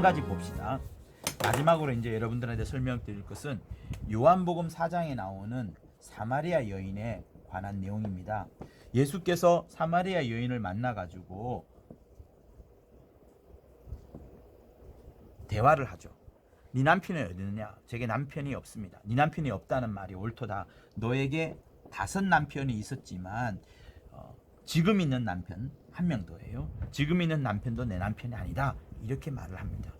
가지 봅시다. 마지막으로 이제 여러분들한테 설명드릴 것은 요한복음 4장에 나오는 사마리아 여인에 관한 내용입니다. 예수께서 사마리아 여인을 만나가지고 대화를 하죠. 네 남편이 어디 있느냐? 제게 남편이 없습니다. 네 남편이 없다는 말이 옳도다. 너에게 5 남편이 있었지만 지금 있는 남편 한 명 더예요. 지금 있는 남편도 내 남편이 아니다. 이렇게 말을 합니다.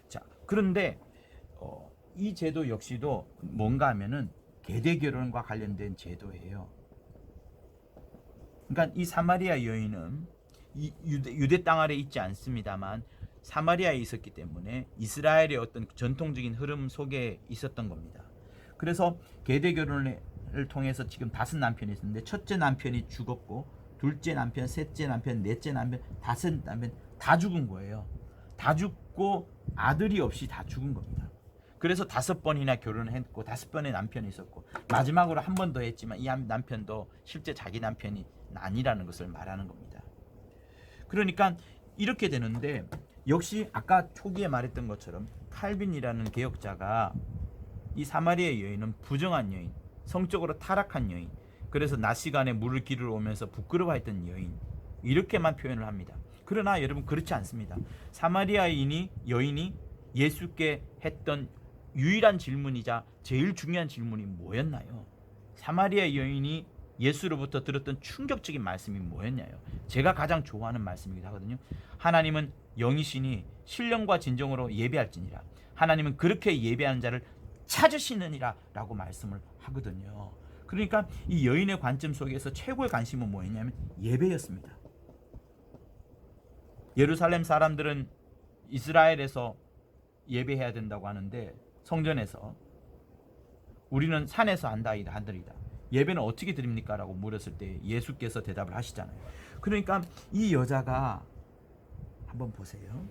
자, 그런데 이 제도 역시도 뭔가 하면은 계대 결혼과 관련된 제도예요. 그러니까 이 사마리아 여인은 이 유대 땅 아래 있지 않습니다만 사마리아에 있었기 때문에 이스라엘의 어떤 전통적인 흐름 속에 있었던 겁니다. 그래서 계대 결혼을 통해서 지금 5 남편이 있었는데 첫째 남편이 죽었고 둘째 남편, 셋째 남편, 넷째 남편, 5 남편 다 죽은 거예요. 다 죽고 아들이 없이 다 죽은 겁니다. 그래서 5번이나 결혼을 했고 5번의 남편이 있었고 마지막으로 한 번 더 했지만 이 남편도 실제 자기 남편이 아니라는 것을 말하는 겁니다. 그러니까 이렇게 되는데 역시 아까 초기에 말했던 것처럼 칼빈이라는 개혁자가 이 사마리아 여인은 부정한 여인, 성적으로 타락한 여인, 그래서 낮 시간에 물을 기르러 오면서 부끄러워했던 여인 이렇게만 표현을 합니다. 그러나 여러분 그렇지 않습니다. 사마리아 여인이 예수께 했던 유일한 질문이자 제일 중요한 질문이 뭐였나요? 사마리아 여인이 예수로부터 들었던 충격적인 말씀이 뭐였냐요? 제가 가장 좋아하는 말씀이기도 하거든요. 하나님은 영이시니 신령과 진정으로 예배할지니라. 하나님은 그렇게 예배하는 자를 찾으시느니라 라고 말씀을 하거든요. 그러니까 이 여인의 관점 속에서 최고의 관심은 뭐였냐면 예배였습니다. 예루살렘 사람들은 이스라엘에서 예배해야 된다고 하는데 성전에서 우리는 산에서 한다이다. 예배는 어떻게 드립니까? 라고 물었을 때 예수께서 대답을 하시잖아요. 그러니까 이 여자가 한번 보세요.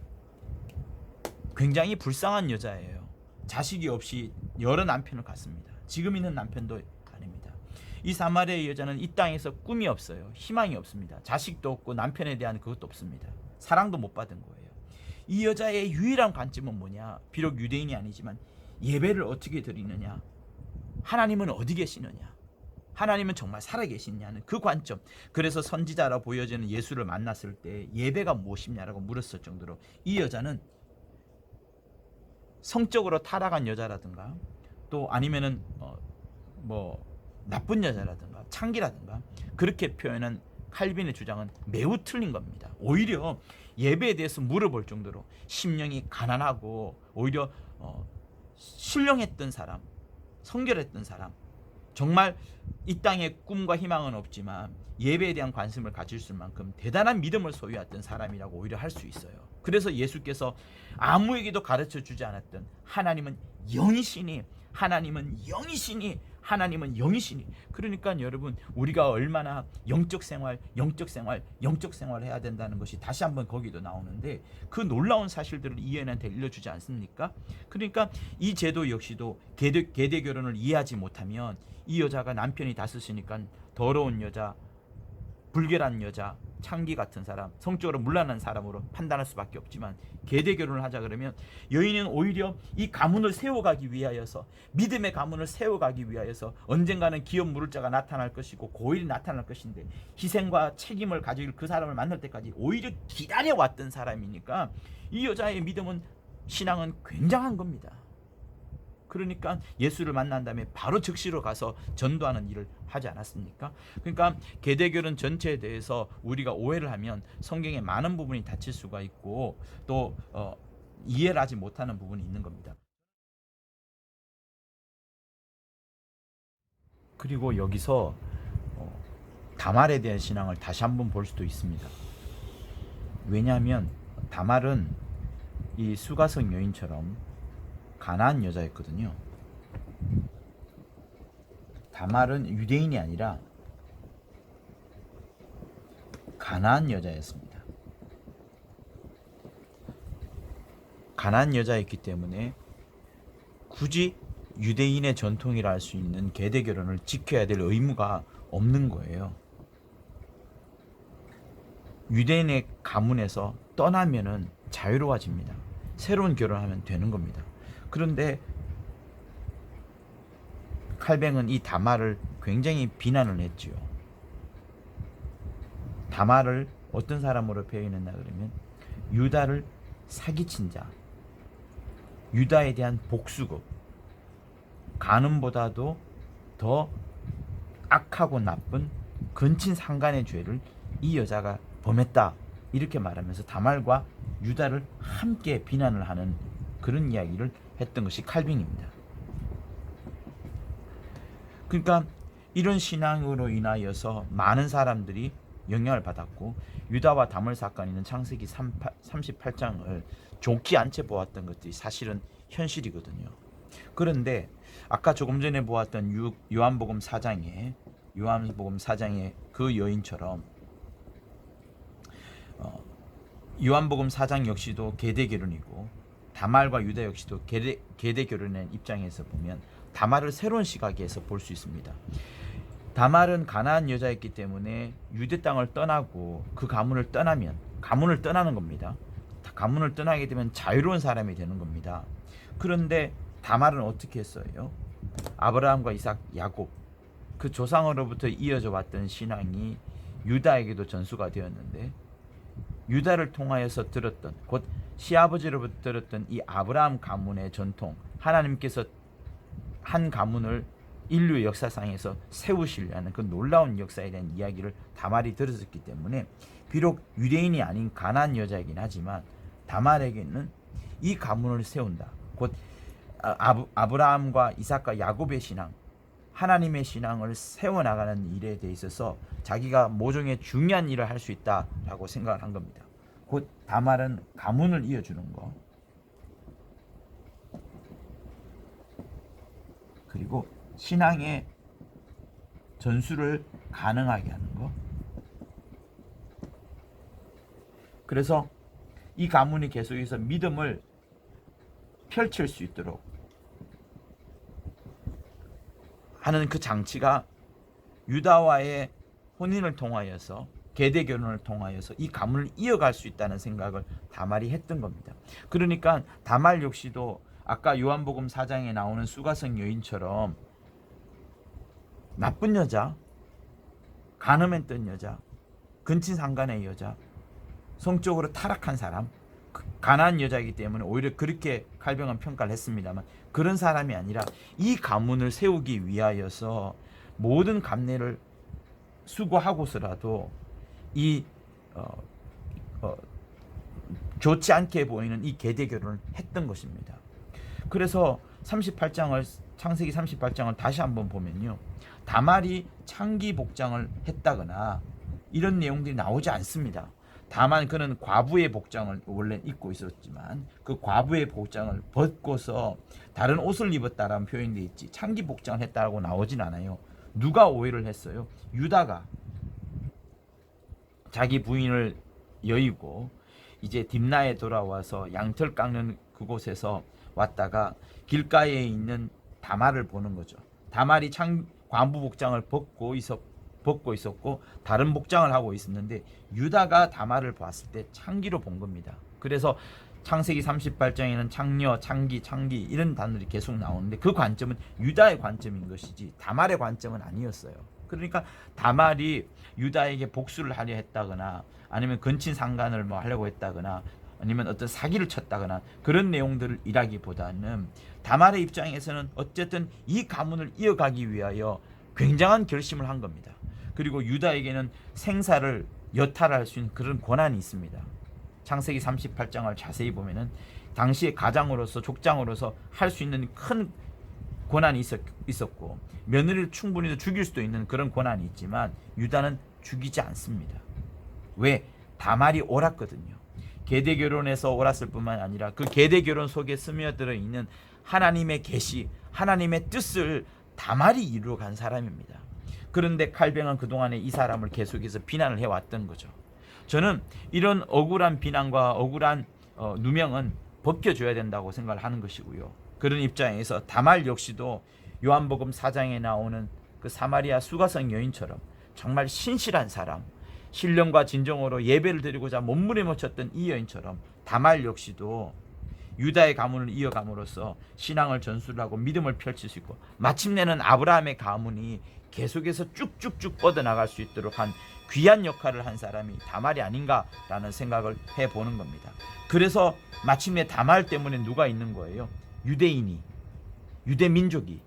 굉장히 불쌍한 여자예요. 자식이 없이 여러 남편을 갖습니다. 지금 있는 남편도 아닙니다. 이 사마리아 여자는 이 땅에서 꿈이 없어요. 희망이 없습니다. 자식도 없고 남편에 대한 그것도 없습니다. 사랑도 못 받은 거예요. 이 여자의 유일한 관점은 뭐냐? 비록 유대인이 아니지만 예배를 어떻게 드리느냐? 하나님은 어디 계시느냐? 하나님은 정말 살아계시냐는 그 관점. 그래서 선지자라 보여지는 예수를 만났을 때 예배가 무엇이냐라고 물었을 정도로 이 여자는 성적으로 타락한 여자라든가 또 아니면은 나쁜 여자라든가 창기라든가 그렇게 표현한 칼빈의 주장은 매우 틀린 겁니다. 오히려 예배에 대해서 물어볼 정도로 심령이 가난하고 오히려 신령했던 사람, 성결했던 사람, 정말 이 땅에 꿈과 희망은 없지만 예배에 대한 관심을 가질 만큼 대단한 믿음을 소유했던 사람이라고 오히려 할 수 있어요. 그래서 예수께서 아무에게도 가르쳐 주지 않았던 하나님은 영이시니 그러니까 여러분 우리가 얼마나 영적 생활 해야 된다는 것이 다시 한번 거기도 나오는데 그 놀라운 사실들을 이 여인한테 일러주지 않습니까? 그러니까 이 제도 역시도 계대 결혼을 이해하지 못하면 이 여자가 남편이 5이니까 더러운 여자, 불결한 여자, 창기 같은 사람, 성적으로 문란한 사람으로 판단할 수밖에 없지만 계대 결혼을 하자 그러면 여인은 오히려 이 가문을 세워가기 위하여서 믿음의 가문을 세워가기 위하여서 언젠가는 기업 물을 자가 나타날 것이고 고일이 나타날 것인데 희생과 책임을 가질 그 사람을 만날 때까지 오히려 기다려왔던 사람이니까 이 여자의 믿음은 신앙은 굉장한 겁니다. 그러니까 예수를 만난 다음에 바로 즉시로 가서 전도하는 일을 하지 않았습니까? 그러니까 계대결혼 전체에 대해서 우리가 오해를 하면 성경의 많은 부분이 닫힐 수가 있고 또 이해를 하지 못하는 부분이 있는 겁니다. 그리고 여기서 다말에 대한 신앙을 다시 한번 볼 수도 있습니다. 왜냐하면 다말은 이 수가성 여인처럼 가나안 여자였거든요. 다말은 유대인이 아니라 가나안 여자였습니다. 가나안 여자였기 때문에 굳이 유대인의 전통이라 할 수 있는 계대 결혼을 지켜야 될 의무가 없는 거예요. 유대인의 가문에서 떠나면은 자유로워집니다. 새로운 결혼하면 되는 겁니다. 그런데 칼뱅은 이 다말을 굉장히 비난을 했지요. 다말을 어떤 사람으로 표현했나 그러면 유다를 사기친 자, 유다에 대한 복수급, 간음보다도 더 악하고 나쁜 근친상간의 죄를 이 여자가 범했다, 이렇게 말하면서 다말과 유다를 함께 비난을 하는 그런 이야기를 했던 것이 칼빈입니다. 그러니까 이런 신앙으로 인하여서 많은 사람들이 영향을 받았고, 유다와 다말 사건이 있는 창세기 38장을 좋게 안 채 보았던 것들이 사실은 현실이거든요. 그런데 아까 조금 전에 보았던 요한복음 4장의 그 여인처럼 요한복음 4장 역시도 계대 결혼이고, 다말과 유다 역시도 계대 결혼의 입장에서 보면 다말을 새로운 시각에서 볼 수 있습니다. 다말은 가나안 여자였기 때문에 유대 땅을 떠나고 그 가문을 떠나면, 가문을 떠나는 겁니다. 가문을 떠나게 되면 자유로운 사람이 되는 겁니다. 그런데 다말은 어떻게 했어요? 아브라함과 이삭, 야곱, 그 조상으로부터 이어져 왔던 신앙이 유다에게도 전수가 되었는데, 유다를 통하여서 들었던, 곧 시아버지로부터 들었던 이 아브라함 가문의 전통, 하나님께서 한 가문을 인류 역사상에서 세우시려는 그 놀라운 역사에 대한 이야기를 다말이 들었기 때문에, 비록 유대인이 아닌 가나안 여자이긴 하지만 다말에게는 이 가문을 세운다, 곧 아브라함과 이삭과 야곱의 신앙, 하나님의 신앙을 세워나가는 일에 대해 있어서 자기가 모종의 중요한 일을 할 수 있다라고 생각을 한 겁니다. 곧 다말은 가문을 이어주는 거, 그리고 신앙의 전수를 가능하게 하는 거. 그래서 이 가문이 계속해서 믿음을 펼칠 수 있도록 하는 그 장치가 유다와의 혼인을 통하여서, 계대 결혼을 통하여서 이 가문을 이어갈 수 있다는 생각을 다말이 했던 겁니다. 그러니까 다말 역시도 아까 요한복음 4장에 나오는 수가성 여인처럼 나쁜 여자, 간음했던 여자, 근친상간의 여자, 성적으로 타락한 사람, 가난한 여자이기 때문에 오히려 그렇게 칼뱅은 평가를 했습니다만, 그런 사람이 아니라 이 가문을 세우기 위하여서 모든 감내를 수고하고서라도 이 좋지 않게 보이는 이 계대 결혼을 했던 것입니다. 그래서 창세기 38장을 다시 한번 보면요, 다말이 창기 복장을 했다거나 이런 내용들이 나오지 않습니다. 다만 그는 과부의 복장을 원래 입고 있었지만 그 과부의 복장을 벗고서 다른 옷을 입었다라는 표현이 있지, 창기 복장을 했다고 나오진 않아요. 누가 오해를 했어요? 유다가 자기 부인을 여의고 이제 딥나에 돌아와서 양털 깎는 그곳에서 왔다가 길가에 있는 다말을 보는 거죠. 다말이 과부 복장을 벗고 있었고 다른 복장을 하고 있었는데, 유다가 다말을 봤을 때 창기로 본 겁니다. 그래서 창세기 38장에는 창녀, 창기 이런 단어들이 계속 나오는데, 그 관점은 유다의 관점인 것이지 다말의 관점은 아니었어요. 그러니까 다말이 유다에게 복수를 하려 했다거나 아니면 근친상간을 하려고 했다거나 아니면 어떤 사기를 쳤다거나 그런 내용들을 일하기보다는 다말의 입장에서는 어쨌든 이 가문을 이어가기 위하여 굉장한 결심을 한 겁니다. 그리고 유다에게는 생사를 여탈할 수 있는 그런 권한이 있습니다. 창세기 38장을 자세히 보면은 당시의 가장으로서, 족장으로서 할 수 있는 큰 권한이 있었고, 며느리를 충분히 죽일 수도 있는 그런 권한이 있지만 유다는 죽이지 않습니다. 왜? 다말이 옳았거든요. 계대 결혼에서 옳았을 뿐만 아니라 그 계대 결혼 속에 스며들어 있는 하나님의 계시, 하나님의 뜻을 다말이 이루어간 사람입니다. 그런데 칼뱅은 그동안에 이 사람을 계속해서 비난을 해왔던 거죠. 저는 이런 억울한 비난과 억울한 누명은 벗겨줘야 된다고 생각을 하는 것이고요. 그런 입장에서 다말 역시도 요한복음 4장에 나오는 그 사마리아 수가성 여인처럼 정말 신실한 사람, 신령과 진정으로 예배를 드리고자 몸부림을 쳤던 이 여인처럼 다말 역시도 유다의 가문을 이어감으로써 신앙을 전수하고 믿음을 펼칠 수 있고, 마침내는 아브라함의 가문이 계속해서 쭉쭉쭉 뻗어나갈 수 있도록 한 귀한 역할을 한 사람이 다말이 아닌가라는 생각을 해보는 겁니다. 그래서 마침내 다말 때문에 누가 있는 거예요? 유대인이, 유대민족이.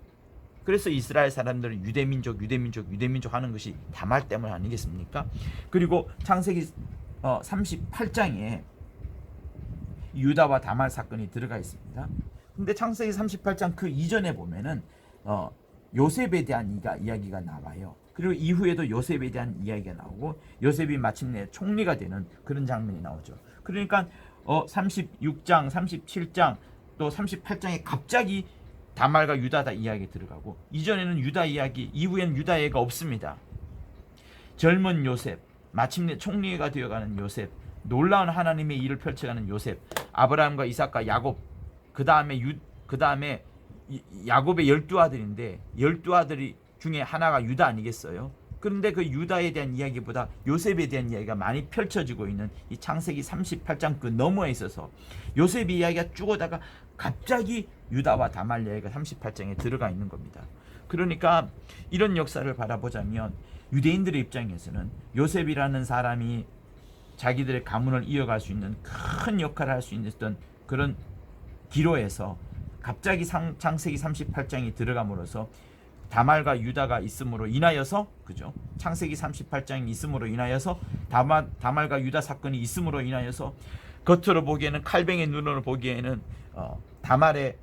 그래서 이스라엘 사람들은 유대민족 하는 것이 다말 때문 아니겠습니까? 그리고 창세기 38장에 유다와 다말 사건이 들어가 있습니다. 근데 창세기 38장 그 이전에 보면은 요셉에 대한 이야기가 나와요. 그리고 이후에도 요셉에 대한 이야기가 나오고, 요셉이 마침내 총리가 되는 그런 장면이 나오죠. 그러니까 36장, 37장, 또 38장에 갑자기 다말과 유다다 이야기 들어가고, 이전에는 유다 이야기, 이후에는 유다 이야기가 없습니다. 젊은 요셉, 마침내 총리가 되어가는 요셉, 놀라운 하나님의 일을 펼쳐가는 요셉, 아브라함과 이삭과 야곱, 그 다음에 야곱의 12아들인데 12아들이 중에 하나가 유다 아니겠어요? 그런데 그 유다에 대한 이야기보다 요셉에 대한 이야기가 많이 펼쳐지고 있는 이 창세기 38장 그 너머에 있어서 요셉의 이야기가 쭉 오다가 갑자기 유다와 다말 이야기가 38장에 들어가 있는 겁니다. 그러니까 이런 역사를 바라보자면 유대인들의 입장에서는 요셉이라는 사람이 자기들의 가문을 이어갈 수 있는 큰 역할을 할 수 있는 그런 기로에서 갑자기 창세기 38장이 들어감으로써 다말과 유다가 있음으로 인하여서, 그죠? 창세기 38장이 있음으로 인하여서 다말과 유다 사건이 있음으로 인하여서 겉으로 보기에는, 칼뱅의 눈으로 보기에는 다말의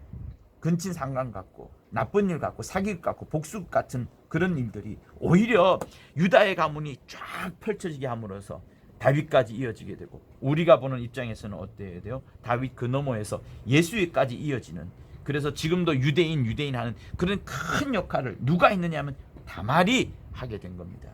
근친 상간 같고 나쁜 일 같고 사기 같고 복수 같은 그런 일들이 오히려 유다의 가문이 쫙 펼쳐지게 함으로써 다윗까지 이어지게 되고, 우리가 보는 입장에서는 어때야 돼요? 다윗 그 너머에서 예수에까지 이어지는, 그래서 지금도 유대인 하는 그런 큰 역할을 누가 있느냐 하면 다말이 하게 된 겁니다.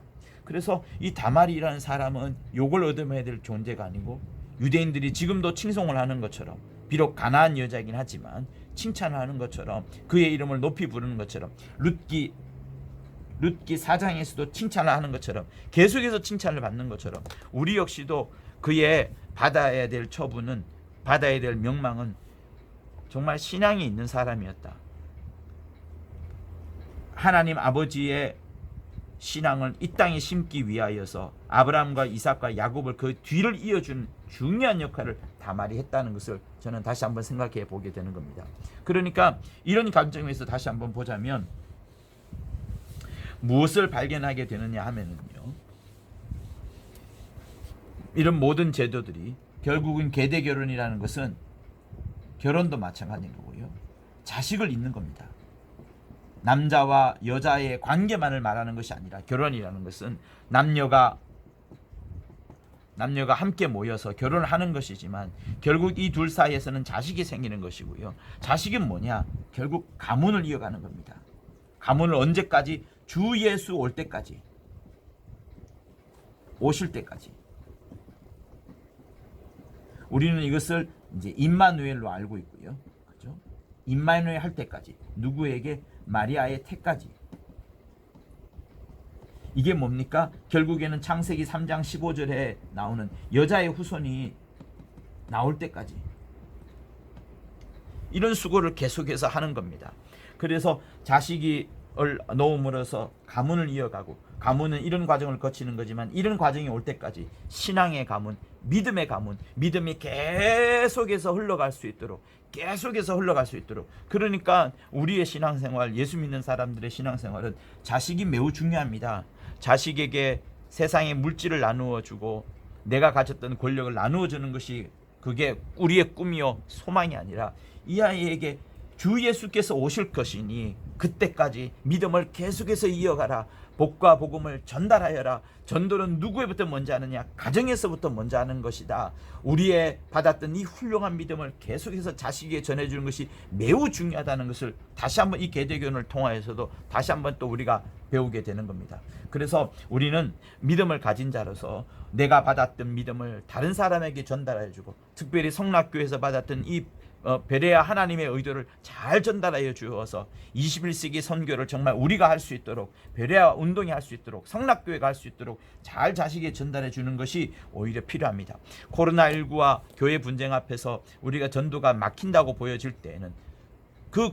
그래서 이 다말이라는 사람은 욕을 얻어내야 될 존재가 아니고, 유대인들이 지금도 칭송을 하는 것처럼, 비록 가나안 여자이긴 하지만 칭찬을 하는 것처럼, 그의 이름을 높이 부르는 것처럼, 룻기 4장에서도 칭찬을 하는 것처럼, 계속해서 칭찬을 받는 것처럼, 우리 역시도 그의 받아야 될 처분은, 받아야 될 명망은 정말 신앙이 있는 사람이었다. 하나님 아버지의 신앙을 이 땅에 심기 위하여서 아브라함과 이삭과 야곱을 그 뒤를 이어주는 중요한 역할을 다말이 했다는 것을 저는 다시 한번 생각해 보게 되는 겁니다. 그러니까 이런 관점에서 다시 한번 보자면 무엇을 발견하게 되느냐 하면은요, 이런 모든 제도들이 결국은 계대 결혼이라는 것은 결혼도 마찬가지인 거고요, 자식을 잇는 겁니다. 남자와 여자의 관계만을 말하는 것이 아니라, 결혼이라는 것은 남녀가 함께 모여서 결혼을 하는 것이지만 결국 이 둘 사이에서는 자식이 생기는 것이고요. 자식은 뭐냐? 결국 가문을 이어가는 겁니다. 가문을 언제까지? 주 예수 올 때까지, 오실 때까지. 우리는 이것을 이제 임마누엘로 알고 있고요. 그죠? 임마누엘 할 때까지. 누구에게? 마리아의 태까지. 이게 뭡니까? 결국에는 창세기 3장 15절에 나오는 여자의 후손이 나올 때까지. 이런 수고를 계속해서 하는 겁니다. 그래서 자식을 놓음으로써 가문을 이어가고, 가문은 이런 과정을 거치는 거지만 이런 과정이 올 때까지 신앙의 가문, 믿음의 가문, 믿음이 계속해서 흘러갈 수 있도록, 그러니까 우리의 신앙생활, 예수 믿는 사람들의 신앙생활은 자식이 매우 중요합니다. 자식에게 세상의 물질을 나누어 주고 내가 가졌던 권력을 나누어 주는 것이, 그게 우리의 꿈이요 소망이 아니라, 이 아이에게 주 예수께서 오실 것이니 그때까지 믿음을 계속해서 이어가라. 복과 복음을 전달하여라. 전도는 누구에부터 먼저 하느냐? 가정에서부터 먼저 하는 것이다. 우리의 받았던 이 훌륭한 믿음을 계속해서 자식에게 전해주는 것이 매우 중요하다는 것을 다시 한번 이 계대교훈을 통하여서도 다시 한번 또 우리가 배우게 되는 겁니다. 그래서 우리는 믿음을 가진 자로서 내가 받았던 믿음을 다른 사람에게 전달해주고, 특별히 성락교에서 받았던 이 베레아 하나님의 의도를 잘 전달하여 주어서 21세기 선교를 정말 우리가 할 수 있도록, 베레아 운동이 할 수 있도록, 성락교회가 할 수 있도록 잘 자식에 전달해 주는 것이 오히려 필요합니다. 코로나19와 교회 분쟁 앞에서 우리가 전도가 막힌다고 보여질 때에는 그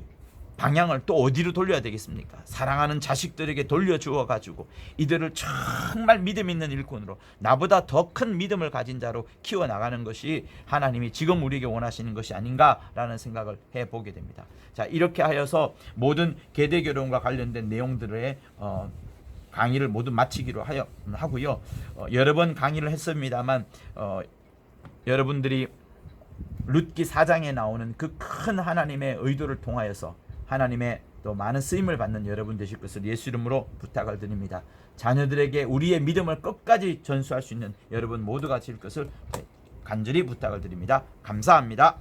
방향을 또 어디로 돌려야 되겠습니까? 사랑하는 자식들에게 돌려주어 가지고 이들을 정말 믿음 있는 일꾼으로, 나보다 더 큰 믿음을 가진 자로 키워나가는 것이 하나님이 지금 우리에게 원하시는 것이 아닌가라는 생각을 해보게 됩니다. 자, 이렇게 하여서 모든 계대결혼과 관련된 내용들의 강의를 모두 마치기로 하고요. 여러 번 강의를 했습니다만 여러분들이 룻기 4장에 나오는 그 큰 하나님의 의도를 통하여서 하나님의 또 많은 쓰임을 받는 여러분 되실 것을 예수 이름으로 부탁을 드립니다. 자녀들에게 우리의 믿음을 끝까지 전수할 수 있는 여러분 모두가 될 것을 간절히 부탁을 드립니다. 감사합니다.